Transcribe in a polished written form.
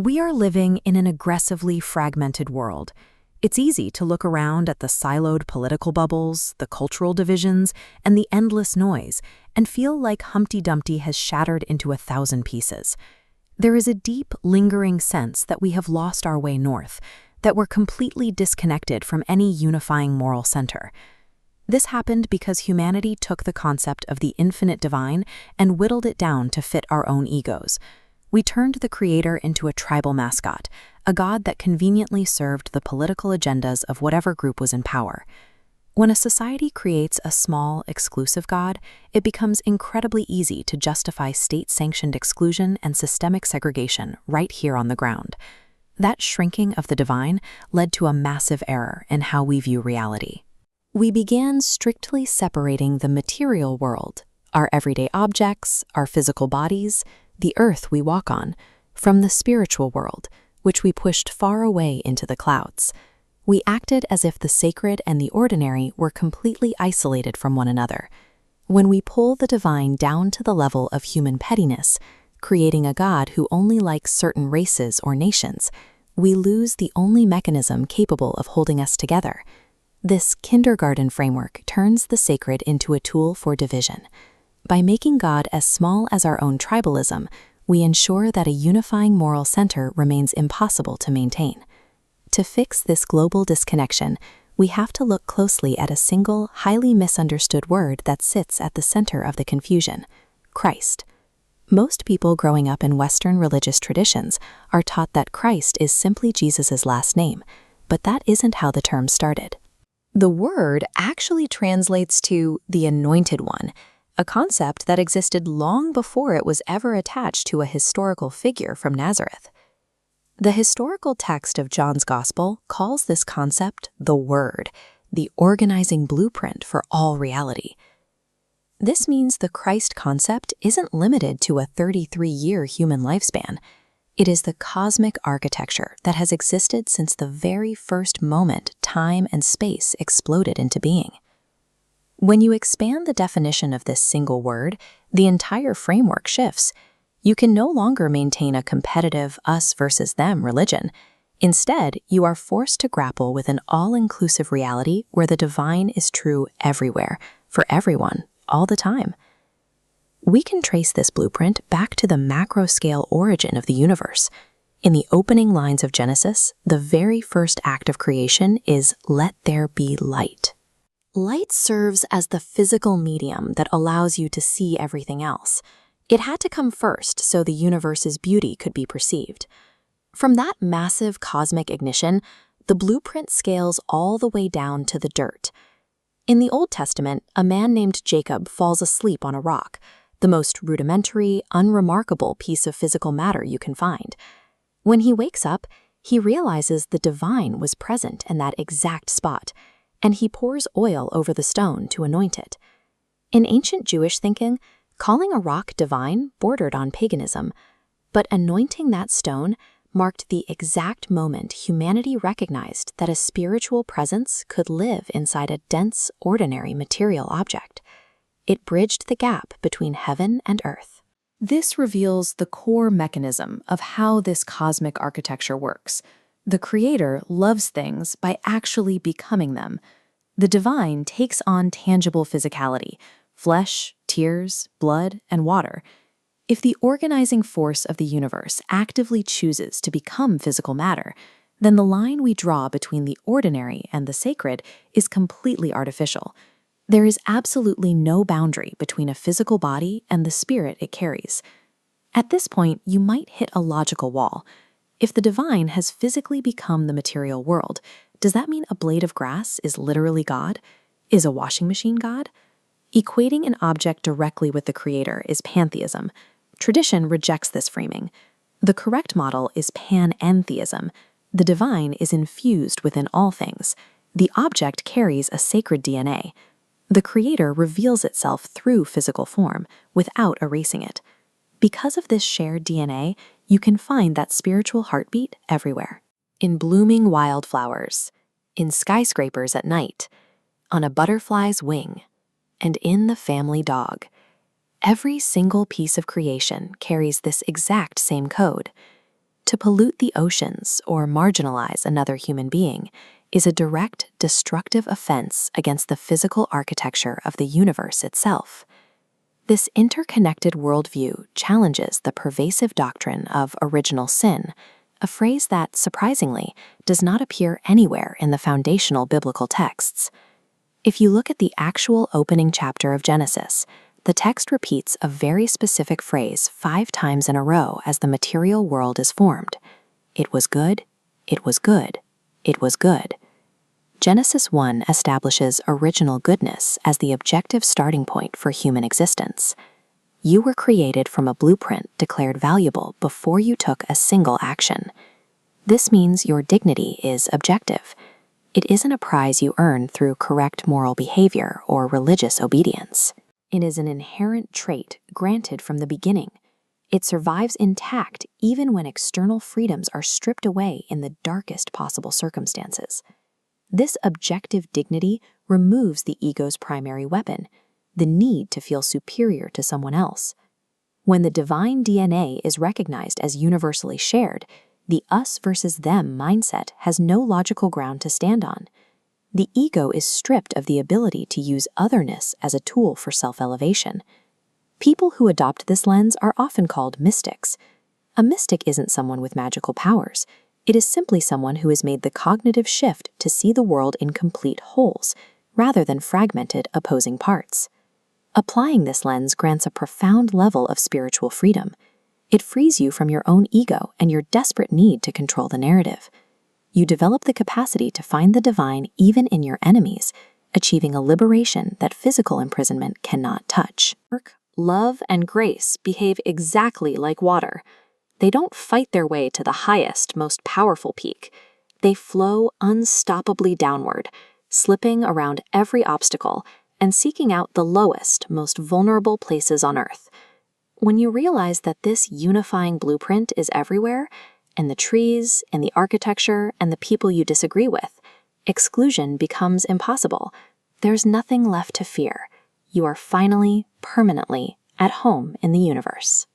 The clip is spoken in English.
We are living in an aggressively fragmented world. It's easy to look around at the siloed political bubbles, the cultural divisions, and the endless noise, and feel like Humpty Dumpty has shattered into 1,000 pieces. There is a deep, lingering sense that we have lost our way north, that we're completely disconnected from any unifying moral center. This happened because humanity took the concept of the infinite divine and whittled it down to fit our own egos. We turned the Creator into a tribal mascot, a god that conveniently served the political agendas of whatever group was in power. When a society creates a small, exclusive god, it becomes incredibly easy to justify state-sanctioned exclusion and systemic segregation right here on the ground. That shrinking of the divine led to a massive error in how we view reality. We began strictly separating the material world, our everyday objects, our physical bodies, the earth we walk on, from the spiritual world, which we pushed far away into the clouds. We acted as if the sacred and the ordinary were completely isolated from one another. When we pull the divine down to the level of human pettiness, creating a god who only likes certain races or nations, we lose the only mechanism capable of holding us together. This kindergarten framework turns the sacred into a tool for division. By making God as small as our own tribalism, we ensure that a unifying moral center remains impossible to maintain. To fix this global disconnection, we have to look closely at a single, highly misunderstood word that sits at the center of the confusion: Christ. Most people growing up in Western religious traditions are taught that Christ is simply Jesus' last name, but that isn't how the term started. The word actually translates to the Anointed One, a concept that existed long before it was ever attached to a historical figure from Nazareth. The historical text of John's Gospel calls this concept the Word, the organizing blueprint for all reality. This means the Christ concept isn't limited to a 33-year human lifespan. It is the cosmic architecture that has existed since the very first moment time and space exploded into being. When you expand the definition of this single word, the entire framework shifts. You can no longer maintain a competitive us versus them religion. Instead, you are forced to grapple with an all-inclusive reality where the divine is true everywhere, for everyone, all the time. We can trace this blueprint back to the macro-scale origin of the universe. In the opening lines of Genesis, the very first act of creation is "Let there be light." Light serves as the physical medium that allows you to see everything else. It had to come first so the universe's beauty could be perceived. From that massive cosmic ignition, the blueprint scales all the way down to the dirt. In the Old Testament, a man named Jacob falls asleep on a rock, the most rudimentary, unremarkable piece of physical matter you can find. When he wakes up, he realizes the divine was present in that exact spot, and he pours oil over the stone to anoint it. In ancient Jewish thinking, calling a rock divine bordered on paganism, but anointing that stone marked the exact moment humanity recognized that a spiritual presence could live inside a dense, ordinary material object. It bridged the gap between heaven and earth. This reveals the core mechanism of how this cosmic architecture works. The Creator loves things by actually becoming them. The divine takes on tangible physicality: flesh, tears, blood, and water. If the organizing force of the universe actively chooses to become physical matter, then the line we draw between the ordinary and the sacred is completely artificial. There is absolutely no boundary between a physical body and the spirit it carries. At this point, you might hit a logical wall. If the divine has physically become the material world, does that mean a blade of grass is literally God? Is a washing machine God? Equating an object directly with the Creator is pantheism. Tradition rejects this framing. The correct model is panentheism. The divine is infused within all things. The object carries a sacred DNA. The Creator reveals itself through physical form, without erasing it. Because of this shared DNA, you can find that spiritual heartbeat everywhere. In blooming wildflowers, in skyscrapers at night, on a butterfly's wing, and in the family dog. Every single piece of creation carries this exact same code. To pollute the oceans or marginalize another human being is a direct, destructive offense against the physical architecture of the universe itself. This interconnected worldview challenges the pervasive doctrine of original sin, a phrase that, surprisingly, does not appear anywhere in the foundational biblical texts. If you look at the actual opening chapter of Genesis, the text repeats a very specific phrase 5 times in a row as the material world is formed. It was good, it was good, it was good. Genesis 1 establishes original goodness as the objective starting point for human existence. You were created from a blueprint declared valuable before you took a single action. This means your dignity is objective. It isn't a prize you earn through correct moral behavior or religious obedience. It is an inherent trait granted from the beginning. It survives intact even when external freedoms are stripped away in the darkest possible circumstances. This objective dignity removes the ego's primary weapon, the need to feel superior to someone else. When the divine DNA is recognized as universally shared, the us versus them mindset has no logical ground to stand on. The ego is stripped of the ability to use otherness as a tool for self-elevation. People who adopt this lens are often called mystics. A mystic isn't someone with magical powers. It is simply someone who has made the cognitive shift to see the world in complete wholes, rather than fragmented opposing parts. Applying this lens grants a profound level of spiritual freedom. It frees you from your own ego and your desperate need to control the narrative. You develop the capacity to find the divine even in your enemies, achieving a liberation that physical imprisonment cannot touch. Love and grace behave exactly like water. They don't fight their way to the highest, most powerful peak. They flow unstoppably downward, slipping around every obstacle and seeking out the lowest, most vulnerable places on earth. When you realize that this unifying blueprint is everywhere, in the trees, in the architecture, and the people you disagree with, exclusion becomes impossible. There's nothing left to fear. You are finally, permanently, at home in the universe.